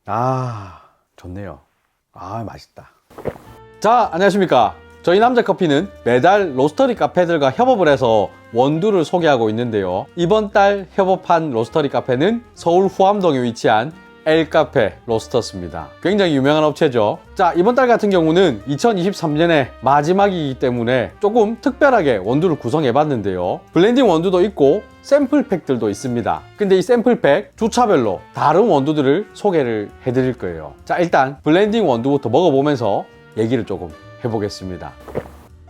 아, 좋네요. 아, 맛있다. 자, 안녕하십니까. 저희 남자커피는 매달 로스터리 카페들과 협업을 해서 원두를 소개하고 있는데요. 이번 달 협업한 로스터리 카페는 서울 후암동에 위치한 엘카페 로스터스입니다. 굉장히 유명한 업체죠. 자, 이번 달 같은 경우는 2023년의 마지막이기 때문에 조금 특별하게 원두를 구성해 봤는데요. 블렌딩 원두도 있고 샘플팩들도 있습니다. 근데 이 샘플팩 주차별로 다른 원두들을 소개를 해 드릴 거예요. 자, 일단 블렌딩 원두부터 먹어보면서 얘기를 조금 해보겠습니다.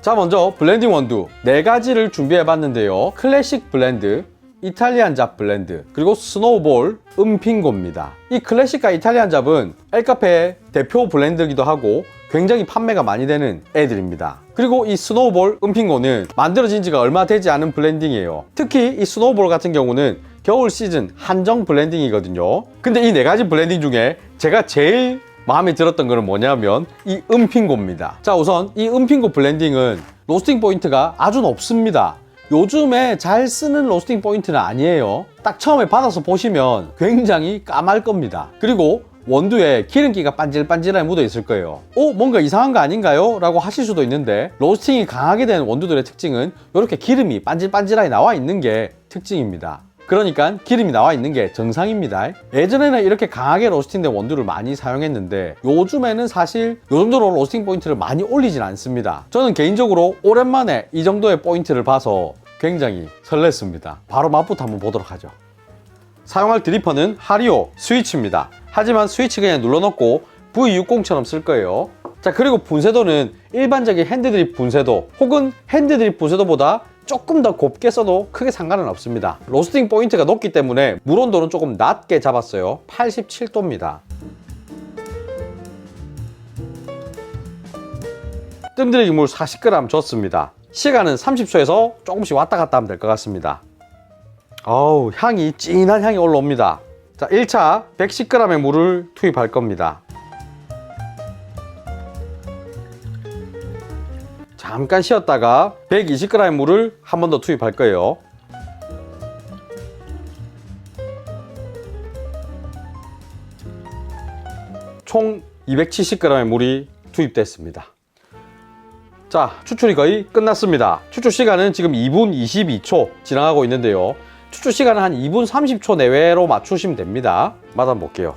자, 먼저 블렌딩 원두 4가지를 준비해 봤는데요. 클래식 블렌드, 이탈리안 잡 블렌드, 그리고 스노우볼 음핑고입니다. 이 클래식과 이탈리안 잡은 엘카페의 대표 블렌드이기도 하고 굉장히 판매가 많이 되는 애들입니다. 그리고 이 스노우볼 음핑고는 만들어진 지가 얼마 되지 않은 블렌딩이에요. 특히 이 스노우볼 같은 경우는 겨울 시즌 한정 블렌딩이거든요. 근데 이 4가지 블렌딩 중에 제가 제일 마음에 들었던 거는 뭐냐면 이 음핑고입니다. 자, 우선 이 음핑고 블렌딩은 로스팅 포인트가 아주 높습니다. 요즘에 잘 쓰는 로스팅 포인트는 아니에요. 딱 처음에 받아서 보시면 굉장히 까말 겁니다. 그리고 원두에 기름기가 반질반질하게 묻어 있을 거예요. 뭔가 이상한 거 아닌가요? 라고 하실 수도 있는데, 로스팅이 강하게 된 원두들의 특징은 이렇게 기름이 반질반질하게 나와 있는 게 특징입니다. 그러니까 기름이 나와 있는 게 정상입니다. 예전에는 이렇게 강하게 로스팅된 원두를 많이 사용했는데 요즘에는 사실 이 정도로 로스팅 포인트를 많이 올리진 않습니다. 저는 개인적으로 오랜만에 이 정도의 포인트를 봐서 굉장히 설렜습니다. 바로 맛부터 한번 보도록 하죠. 사용할 드리퍼는 하리오 스위치입니다. 하지만 스위치 그냥 눌러놓고 V60처럼 쓸 거예요. 자, 그리고 분쇄도는 일반적인 핸드드립 분쇄도 혹은 핸드드립 분쇄도보다 조금 더 곱게 써도 크게 상관은 없습니다. 로스팅 포인트가 높기 때문에 물 온도는 조금 낮게 잡았어요. 87도입니다. 뜸들이기 물 40g 줬습니다. 시간은 30초에서 조금씩 왔다 갔다 하면 될 것 같습니다. 어우, 향이 진한 향이 올라옵니다. 자, 1차 110g의 물을 투입할 겁니다. 잠깐 쉬었다가 120g의 물을 한 번 더 투입할 거예요. 총 270g의 물이 투입됐습니다. 자, 추출이 거의 끝났습니다. 추출 시간은 지금 2분 22초 지나가고 있는데요. 추출 시간은 한 2분 30초 내외로 맞추시면 됩니다. 맛 한번 볼게요.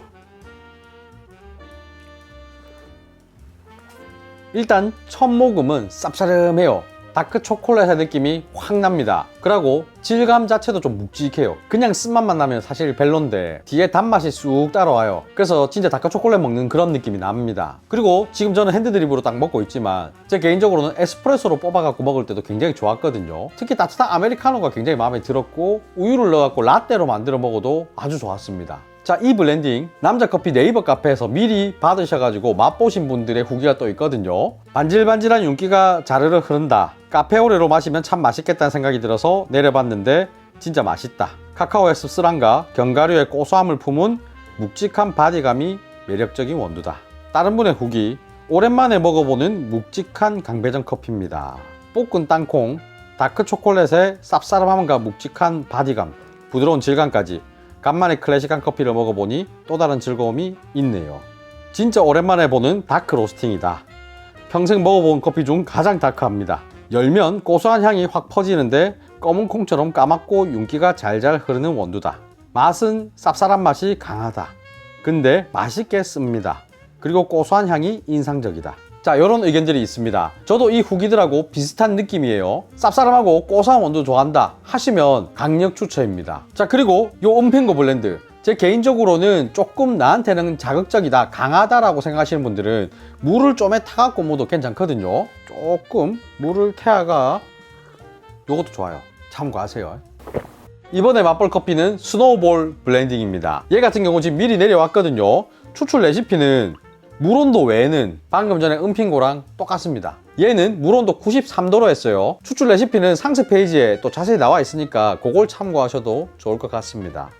일단 첫 모금은 쌉싸름해요. 다크 초콜릿의 느낌이 확 납니다. 그리고 질감 자체도 좀 묵직해요. 그냥 쓴맛만 나면 사실 별론데 뒤에 단맛이 쑥 따라와요. 그래서 진짜 다크 초콜릿 먹는 그런 느낌이 납니다. 그리고 지금 저는 핸드드립으로 딱 먹고 있지만 제 개인적으로는 에스프레소로 뽑아갖고 먹을 때도 굉장히 좋았거든요. 특히 따뜻한 아메리카노가 굉장히 마음에 들었고 우유를 넣어갖고 라떼로 만들어 먹어도 아주 좋았습니다. 자, 이 블렌딩 남자커피 네이버 카페에서 미리 받으셔가지고 맛보신 분들의 후기가 또 있거든요. 반질반질한 윤기가 자르르 흐른다. 카페오레로 마시면 참 맛있겠다는 생각이 들어서 내려봤는데 진짜 맛있다. 카카오의 씁쓸함과 견과류의 고소함을 품은 묵직한 바디감이 매력적인 원두다. 다른 분의 후기, 오랜만에 먹어보는 묵직한 강배전 커피입니다. 볶은 땅콩, 다크 초콜릿의 쌉싸름함과 묵직한 바디감, 부드러운 질감까지 간만에 클래식한 커피를 먹어보니 또 다른 즐거움이 있네요. 진짜 오랜만에 보는 다크 로스팅이다. 평생 먹어본 커피 중 가장 다크합니다. 열면 고소한 향이 확 퍼지는데 검은 콩처럼 까맣고 윤기가 잘잘 흐르는 원두다. 맛은 쌉쌀한 맛이 강하다. 근데 맛있게 씁니다. 그리고 고소한 향이 인상적이다. 자, 이런 의견들이 있습니다. 저도 이 후기들하고 비슷한 느낌이에요. 쌉싸름하고 고소한 원두 좋아한다 하시면 강력 추천입니다. 자, 그리고 요 음핑고 블렌드, 제 개인적으로는 조금 나한테는 자극적이다, 강하다라고 생각하시는 분들은 물을 좀에 타갖고 먹어도 괜찮거든요. 조금 물을 태아가 요것도 좋아요. 참고하세요. 이번에 맛볼 커피는 스노우볼 블렌딩입니다. 얘 같은 경우 지금 미리 내려왔거든요. 추출 레시피는 물온도 외에는 방금 전에 음핑고랑 똑같습니다. 얘는 물온도 93도로 했어요. 추출 레시피는 상세 페이지에 또 자세히 나와 있으니까 그걸 참고하셔도 좋을 것 같습니다.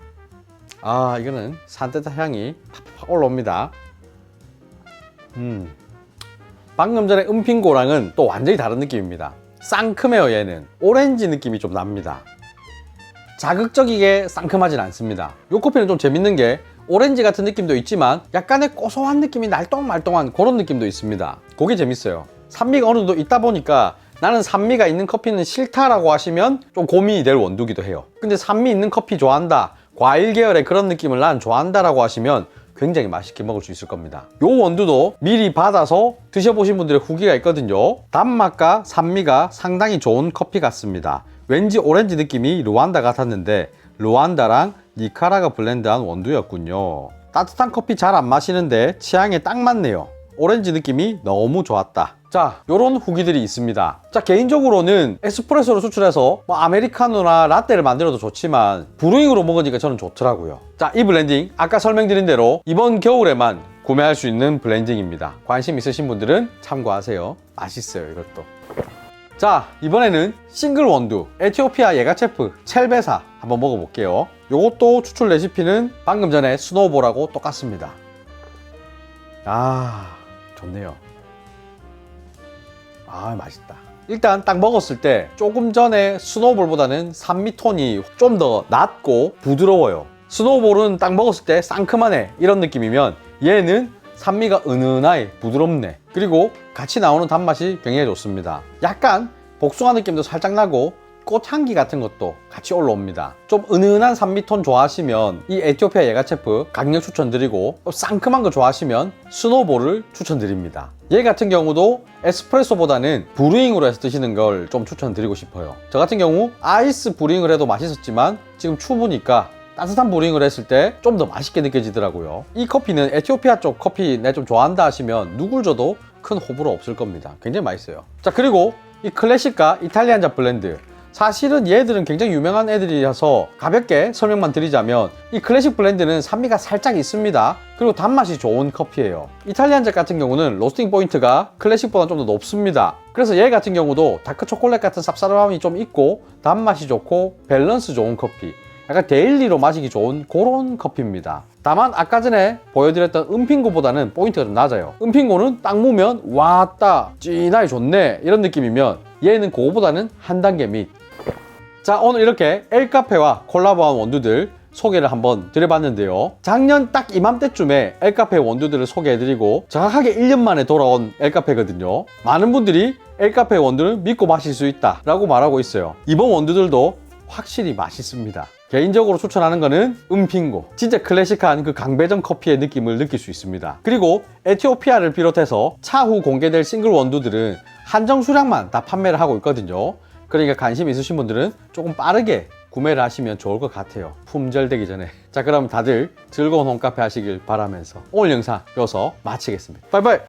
아, 이거는 산뜻한 향이 확 올라옵니다. 방금 전에 음핑고랑은 또 완전히 다른 느낌입니다. 상큼해요. 얘는 오렌지 느낌이 좀 납니다. 자극적이게 상큼하진 않습니다. 이 커피는 좀 재밌는 게 오렌지 같은 느낌도 있지만 약간의 고소한 느낌이 날똥말똥한 그런 느낌도 있습니다. 그게 재밌어요. 산미가 어느 정도 있다 보니까 나는 산미가 있는 커피는 싫다라고 하시면 좀 고민이 될 원두기도 해요. 근데 산미 있는 커피 좋아한다, 과일 계열의 그런 느낌을 난 좋아한다라고 하시면 굉장히 맛있게 먹을 수 있을 겁니다. 요 원두도 미리 받아서 드셔보신 분들의 후기가 있거든요. 단맛과 산미가 상당히 좋은 커피 같습니다. 왠지 오렌지 느낌이 루안다 같았는데 루안다랑 니카라가 블렌드한 원두였군요. 따뜻한 커피 잘 안 마시는데 취향에 딱 맞네요. 오렌지 느낌이 너무 좋았다. 자, 요런 후기들이 있습니다. 자, 개인적으로는 에스프레소를 수출해서 뭐 아메리카노나 라떼를 만들어도 좋지만 브루잉으로 먹으니까 저는 좋더라고요. 자, 이 블렌딩 아까 설명드린 대로 이번 겨울에만 구매할 수 있는 블렌딩입니다. 관심 있으신 분들은 참고하세요. 맛있어요, 이것도. 자, 이번에는 싱글 원두 에티오피아 예가체프 첼베사 한번 먹어볼게요. 요것도 추출 레시피는 방금 전에 스노우볼하고 똑같습니다. 아, 좋네요. 아, 맛있다. 일단 딱 먹었을 때 조금 전에 스노우볼보다는 산미 톤이 좀 더 낮고 부드러워요. 스노우볼은 딱 먹었을 때 상큼하네 이런 느낌이면 얘는 산미가 은은하게 부드럽네. 그리고 같이 나오는 단맛이 굉장히 좋습니다. 약간 복숭아 느낌도 살짝 나고 꽃향기 같은 것도 같이 올라옵니다. 좀 은은한 산미톤 좋아하시면 이 에티오피아 예가체프 강력 추천드리고, 상큼한 거 좋아하시면 스노우볼을 추천드립니다. 얘 같은 경우도 에스프레소보다는 브루잉으로 해서 드시는 걸 좀 추천드리고 싶어요. 저 같은 경우 아이스 브루잉을 해도 맛있었지만 지금 추우니까 따뜻한 브루잉을 했을 때 좀 더 맛있게 느껴지더라고요. 이 커피는 에티오피아 쪽 커피 내 좀 좋아한다 하시면 누굴 줘도 큰 호불호 없을 겁니다. 굉장히 맛있어요. 자, 그리고 이 클래식과 이탈리안자 블렌드, 사실은 얘들은 굉장히 유명한 애들이라서 가볍게 설명만 드리자면 이 클래식 블렌드는 산미가 살짝 있습니다. 그리고 단맛이 좋은 커피예요. 이탈리안자 같은 경우는 로스팅 포인트가 클래식보다 좀 더 높습니다. 그래서 얘 같은 경우도 다크 초콜릿 같은 쌉싸름함이 좀 있고 단맛이 좋고 밸런스 좋은 커피, 약간 데일리로 마시기 좋은 그런 커피입니다. 다만 아까 전에 보여드렸던 은핑고보다는 포인트가 좀 낮아요. 은핑고는 딱 무면 왔다 진하게 좋네 이런 느낌이면 얘는 그거보다는 한 단계 밑. 자, 오늘 이렇게 엘카페와 콜라보한 원두들 소개를 한번 드려봤는데요. 작년 딱 이맘때쯤에 엘카페 원두들을 소개해드리고 정확하게 1년 만에 돌아온 엘카페거든요. 많은 분들이 엘카페 원두를 믿고 마실 수 있다 라고 말하고 있어요. 이번 원두들도 확실히 맛있습니다. 개인적으로 추천하는 거는 은핑고, 진짜 클래식한 그 강배전 커피의 느낌을 느낄 수 있습니다. 그리고 에티오피아를 비롯해서 차후 공개될 싱글 원두들은 한정 수량만 다 판매를 하고 있거든요. 그러니까 관심 있으신 분들은 조금 빠르게 구매를 하시면 좋을 것 같아요. 품절되기 전에. 자, 그럼 다들 즐거운 홈카페 하시길 바라면서 오늘 영상 여기서 마치겠습니다. 바이바이.